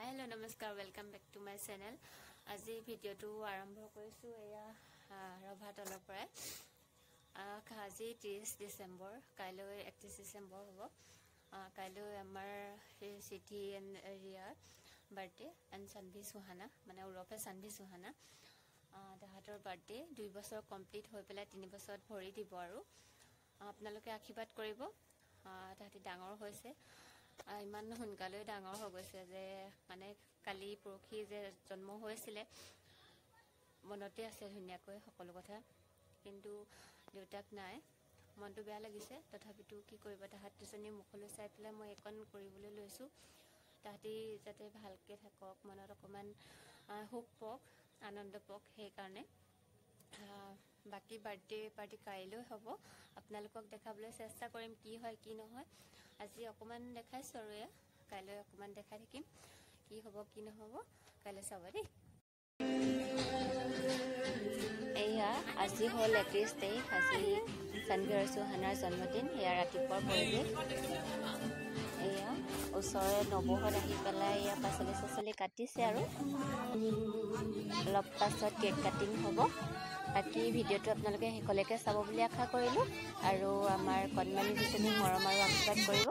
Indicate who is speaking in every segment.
Speaker 1: Hello नमस्कार welcome back to my channel. आज video आरम्भ करिसु एया रभातলৰ পৰা। আজি 30 ডিসেম্বৰ, কাইলৈ 31 ডিসেম্বৰ হ'ব। কাইলৈ আমাৰ Siddhi and Riya birthday and Sanvi Suhana মানে উৰফে সানভি সুহানা তাহাঁতৰ বাৰ্থডে 2 বছৰ কমপ্লিট হৈ পেলাই 3 বছৰত ভৰি দিব আৰু আপোনালোকে আশীৰ্বাদ কৰিব। তাহাঁতি ডাঙৰ হৈছে, ইমান সোনকালে ডাঙৰ হৈ গৈছে যে মানে কালি পৰখি যে জন্ম হৈছিলে মনতে আছে ধুনীয়াকৈ সকলো কথা, কিন্তু দেউতাক নাই। মনটো বেয়া লাগিছে, তথাপিতো কি কৰিব, তাহাঁত দুজনী মুখলৈ চাই পেলাই মই একন কৰিবলৈ লৈছোঁ। তাহাঁতি যাতে ভালকৈ থাকক, মনত অকণমান সুখ পাওক, আনন্দ পাওক, সেইকাৰণে। বাকী বাৰ্থডে পাৰ্টি কাইলৈ হ'ব, আপোনালোকক দেখাবলৈ চেষ্টা কৰিম কি হয় কি নহয়। আজি অকণমান দেখাইছোঁ আৰু এয়া কাইলৈ অকণমান দেখাই থাকিম কি হ'ব কি নহ'ব, কাইলৈ চাব দেই। এয়া আজি হ'ল 31 তাৰিখ, আজি সানভি আৰু সুহানাৰ জন্মদিন। এয়া ৰাতিপুৱাৰ পৰিৱেশ, এয়া ওচৰৰে নবৌহঁত আহি পেলাই এয়া পাচলি চাচলি কাটিছে আৰু অলপ পাছত কেক কাটিং হ'ব। বাকী ভিডিঅ'টো আপোনালোকে শেষলৈকে চাব বুলি আশা কৰিলোঁ আৰু আমাৰ কণমানি দুজনী মৰম আৰু আশীৰ্বাদ কৰিব।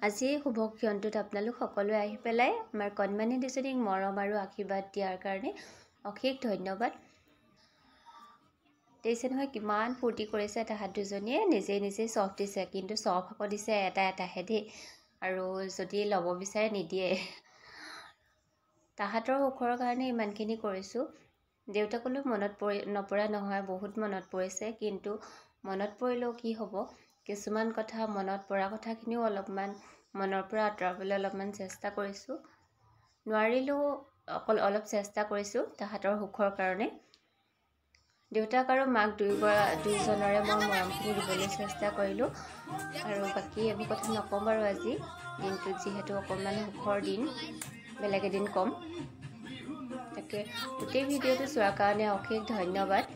Speaker 1: আজি শুভক্ষণটোত আপোনালোক সকলোৱে আহি পেলাই আমাৰ কণমানি দুজনীক মৰম আৰু আশীৰ্বাদ দিয়াৰ কাৰণে অশেষ ধন্যবাদ। দেখিছে নহয় কিমান ফূৰ্তি কৰিছে তাহাঁত দুজনীয়ে, নিজে নিজে চফ দিছে, কিন্তু চফ আকৌ দিছে এটাহে দেই, আৰু যদি ল'ব বিচাৰে নিদিয়ে। তাহাঁতৰ সুখৰ কাৰণে ইমানখিনি কৰিছোঁ। দেউতাকলৈ মনত নপৰা নহয়, বহুত মনত পৰিছে, কিন্তু মনত পৰিলেও কি হ'ব, কিছুমান কথা মনত পৰা কথাখিনিও অলপমান মনৰ পৰা আঁতৰাবলৈ অলপমান চেষ্টা কৰিছোঁ। নোৱাৰিলেও অলপ চেষ্টা কৰিছোঁ তাহাঁতৰ সুখৰ কাৰণে। দেউতাক আৰু মাক দুয়োজনৰে মই মৰমখিনি দিবলৈ চেষ্টা কৰিলোঁ। আৰু বাকী এইবোৰ কথা নকওঁ বাৰু আজি দিনটোত, যিহেতু অকণমান সুখৰ দিন, বেলেগ এদিন ক'ম। তাকে গোটেই ভিডিঅ'টো চোৱাৰ কাৰণে অশেষ ধন্যবাদ।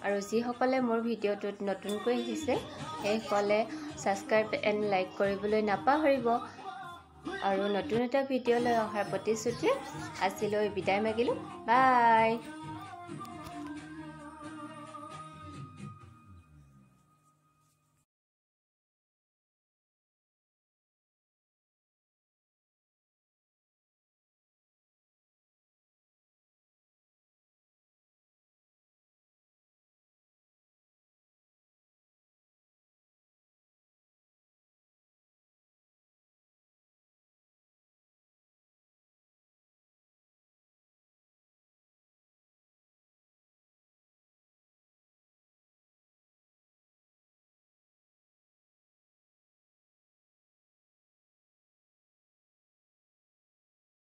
Speaker 1: আৰু যিসকলে মোৰ ভিডিঅ'টোত নতুনকৈ আহিছে সেইসকলে ছাবস্ক্ৰাইব এণ্ড লাইক কৰিবলৈ নাপাহৰিব। আৰু নতুন এটা ভিডিঅ'লৈ অহাৰ প্ৰতিশ্ৰুতিৰে আজিলৈ বিদায় মাগিলোঁ। বাই।